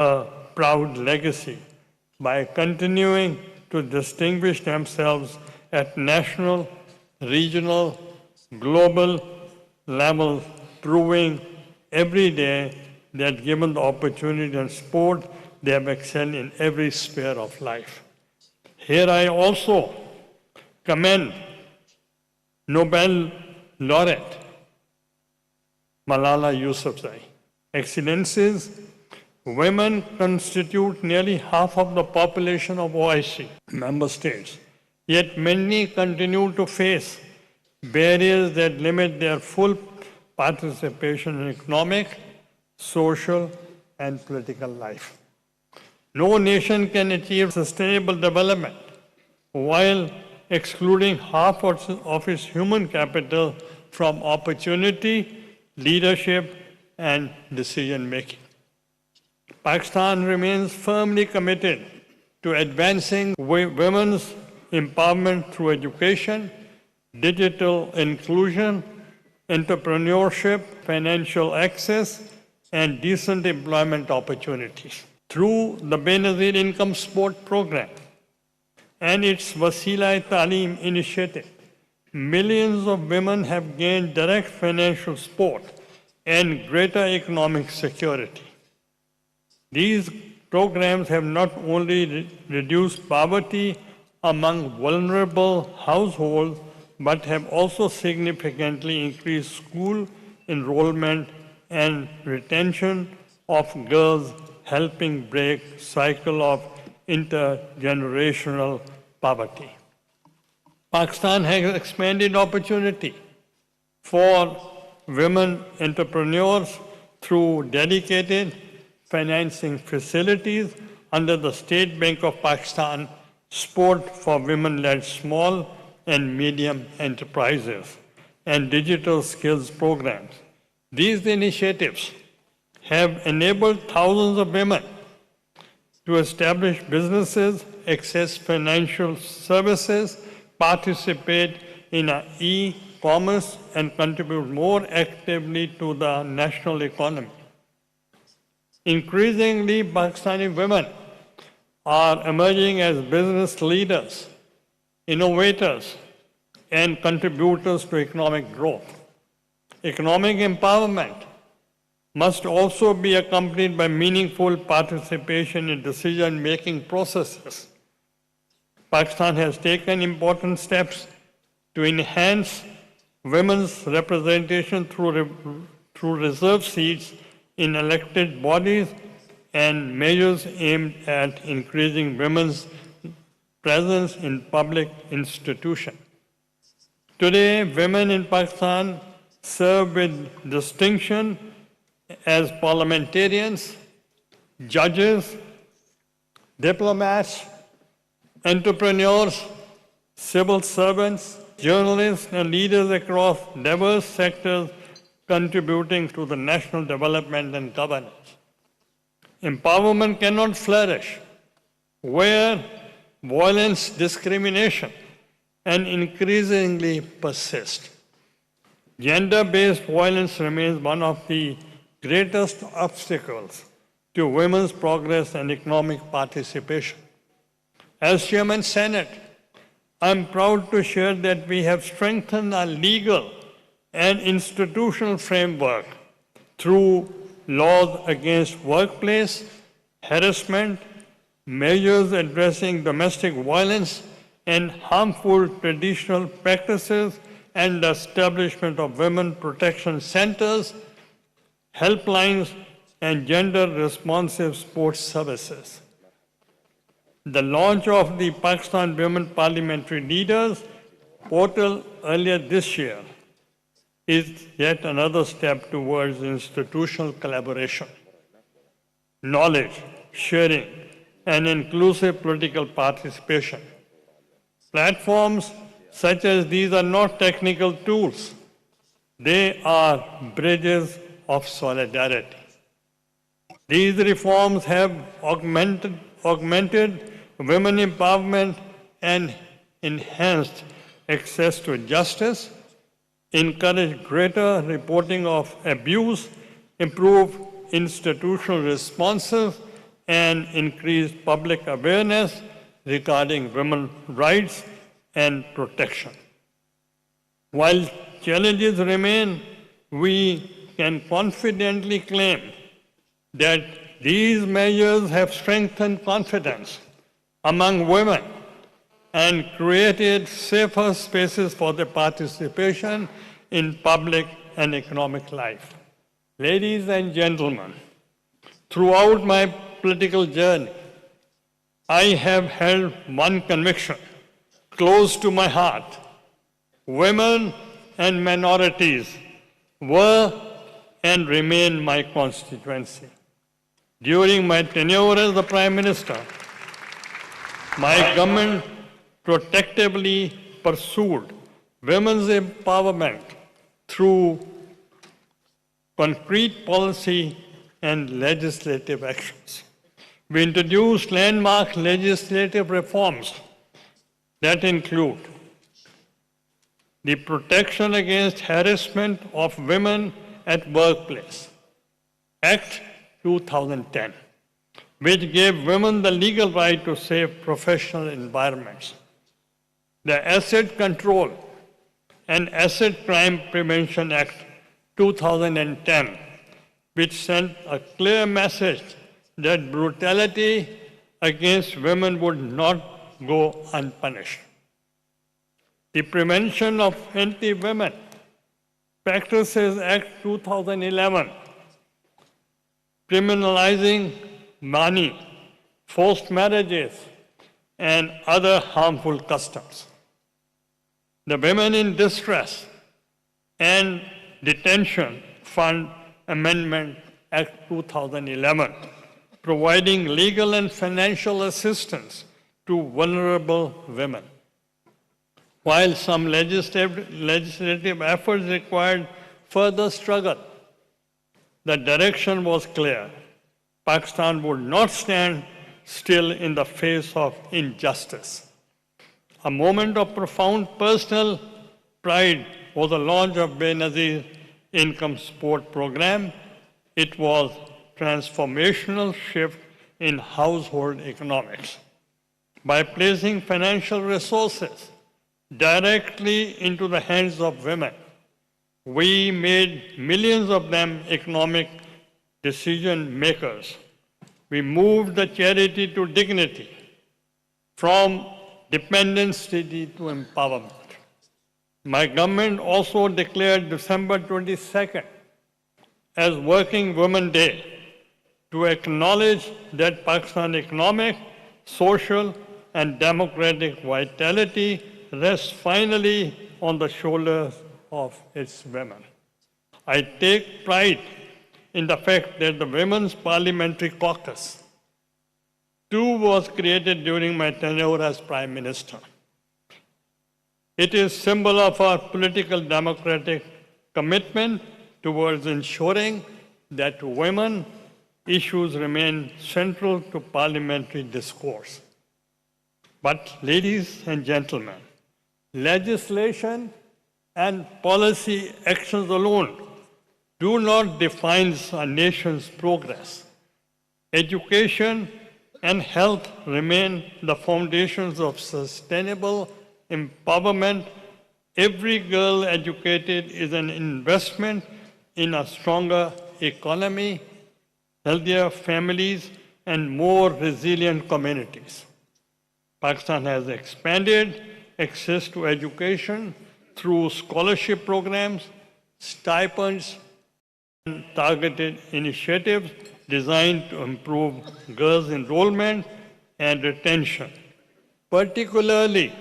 a proud legacy by continuing to distinguish themselves at national, regional, global levels, proving every day that given the opportunity in sport, they have excelled in every sphere of life. Here I also commend Nobel laureate Malala Yousafzai. Excellencies, women constitute nearly half of the population of OIC member states, yet many continue to face barriers that limit their full participation in economic, social, and political life. No nation can achieve sustainable development while excluding half of its human capital from opportunity, leadership, and decision making. Pakistan remains firmly committed to advancing women's empowerment through education, digital inclusion, entrepreneurship, financial access, and decent employment opportunities. Through the Benazir Income Support Program and its Wasila-e-Taaleem initiative, millions of women have gained direct financial support and greater economic security. These programs have not only reduced poverty among vulnerable households, but have also significantly increased school enrollment and retention of girls, helping break the cycle of intergenerational poverty. Pakistan has expanded opportunity for women entrepreneurs through dedicated financing facilities under the State Bank of Pakistan Support for Women-led Small and Medium Enterprises and Digital Skills Programs. These initiatives have enabled thousands of women to establish businesses, access financial services, participate in e-commerce, and contribute more actively to the national economy. Increasingly, Pakistani women are emerging as business leaders, innovators, and contributors to economic growth. Economic empowerment must also be accompanied by meaningful participation in decision-making processes. Pakistan has taken important steps to enhance women's representation through reserve seats in elected bodies and measures aimed at increasing women's presence in public institutions. Today, women in Pakistan serve with distinction as parliamentarians, judges, diplomats, entrepreneurs, civil servants, journalists, and leaders across diverse sectors contributing to the national development and governance. Empowerment cannot flourish where violence, discrimination, and increasingly persist. Gender-based violence remains one of the greatest obstacles to women's progress and economic participation. As Chairman Senate, I'm proud to share that we have strengthened our legal and institutional framework through laws against workplace harassment, measures addressing domestic violence and harmful traditional practices, and the establishment of women protection centers, helplines, and gender-responsive support services. The launch of the Pakistan Women Parliamentary Leaders portal earlier this year is yet another step towards institutional collaboration, knowledge sharing, and inclusive political participation. Platforms such as these are not technical tools. They are bridges of solidarity. These reforms have augmented women empowerment and enhanced access to justice, encouraged greater reporting of abuse, improved institutional responses, and increased public awareness regarding women's rights and protection. While challenges remain, we can confidently claim that these measures have strengthened confidence among women and created safer spaces for their participation in public and economic life. Ladies and gentlemen, throughout my political journey, I have held one conviction close to my heart. Women and minorities were and remain my constituency. During my tenure as the Prime Minister, my government protectively pursued women's empowerment through concrete policy and legislative actions. We introduced landmark legislative reforms that include the Protection Against Harassment of Women at Workplace, Act 2010, which gave women the legal right to safe professional environments. The Asset Control and Asset Crime Prevention Act 2010, which sent a clear message that brutality against women would not go unpunished. The Prevention of Anti-Women Practices Act 2011, criminalizing money, forced marriages, and other harmful customs. The Women in Distress and Detention Fund Amendment Act 2011, providing legal and financial assistance to vulnerable women. While some legislative efforts required further struggle, the direction was clear. Pakistan would not stand still in the face of injustice. A moment of profound personal pride was the launch of Benazir Income Support Program. It was a transformational shift in household economics. By placing financial resources directly into the hands of women, we made millions of them economic decision makers. We moved the charity to dignity, from dependency to empowerment. My government also declared December 22nd as Working Women Day to acknowledge that Pakistan's economic, social, and democratic vitality rests finally on the shoulders of its women. I take pride in the fact that the Women's Parliamentary Caucus, too, was created during my tenure as Prime Minister. It is a symbol of our political democratic commitment towards ensuring that women issues remain central to parliamentary discourse. But, ladies and gentlemen, legislation and policy actions alone do not define a nation's progress. Education and health remain the foundations of sustainable empowerment. Every girl educated is an investment in a stronger economy, healthier families, and more resilient communities. Pakistan has expanded access to education through scholarship programs, stipends, and targeted initiatives designed to improve girls' enrollment and retention, particularly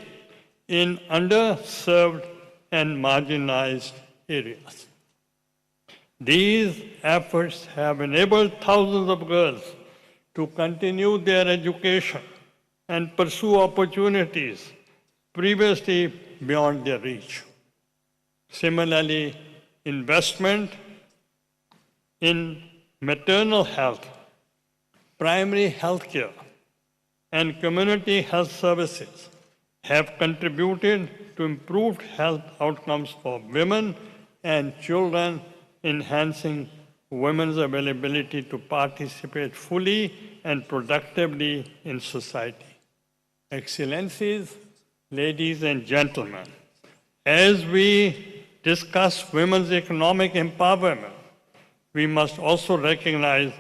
in underserved and marginalized areas. These efforts have enabled thousands of girls to continue their education and pursue opportunities previously beyond their reach. Similarly, investment in maternal health, primary health care, and community health services have contributed to improved health outcomes for women and children, enhancing women's availability to participate fully and productively in society. Excellencies, ladies and gentlemen, as we discuss women's economic empowerment, we must also recognize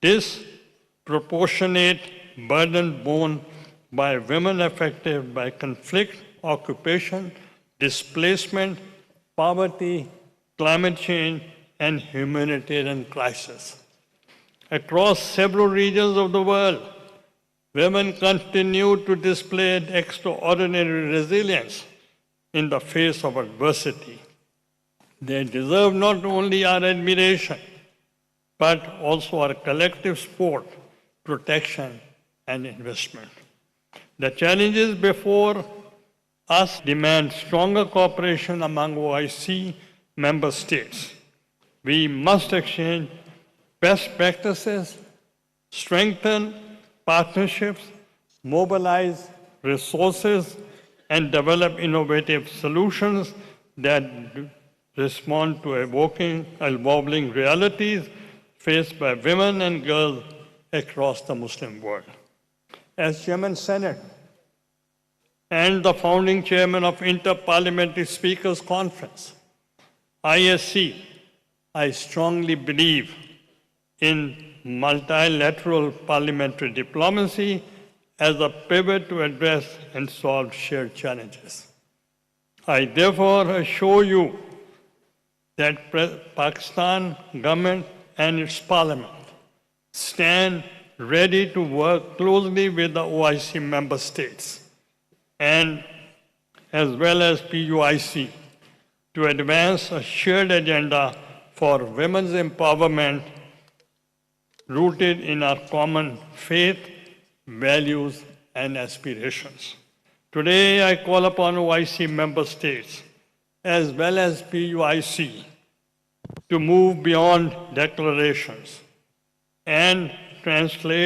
disproportionate burden borne by women affected by conflict, occupation, displacement, poverty, climate change, and humanitarian crisis. Across several regions of the world, women continue to display extraordinary resilience in the face of adversity. They deserve not only our admiration, but also our collective support, protection, and investment. The challenges before us demand stronger cooperation among OIC member states. We must exchange best practices, strengthen partnerships, mobilize resources, and develop innovative solutions that respond to evolving realities faced by women and girls across the Muslim world. As Chairman Senate and the founding chairman of Inter-Parliamentary Speakers Conference, ISC, I strongly believe in multilateral parliamentary diplomacy as a pivot to address and solve shared challenges. I therefore assure you that Pakistan government and its parliament stand ready to work closely with the OIC member states and as well as PUIC to advance a shared agenda for women's empowerment rooted in our common faith, values, and aspirations. Today, I call upon OIC member states as well as PUIC to move beyond declarations and translate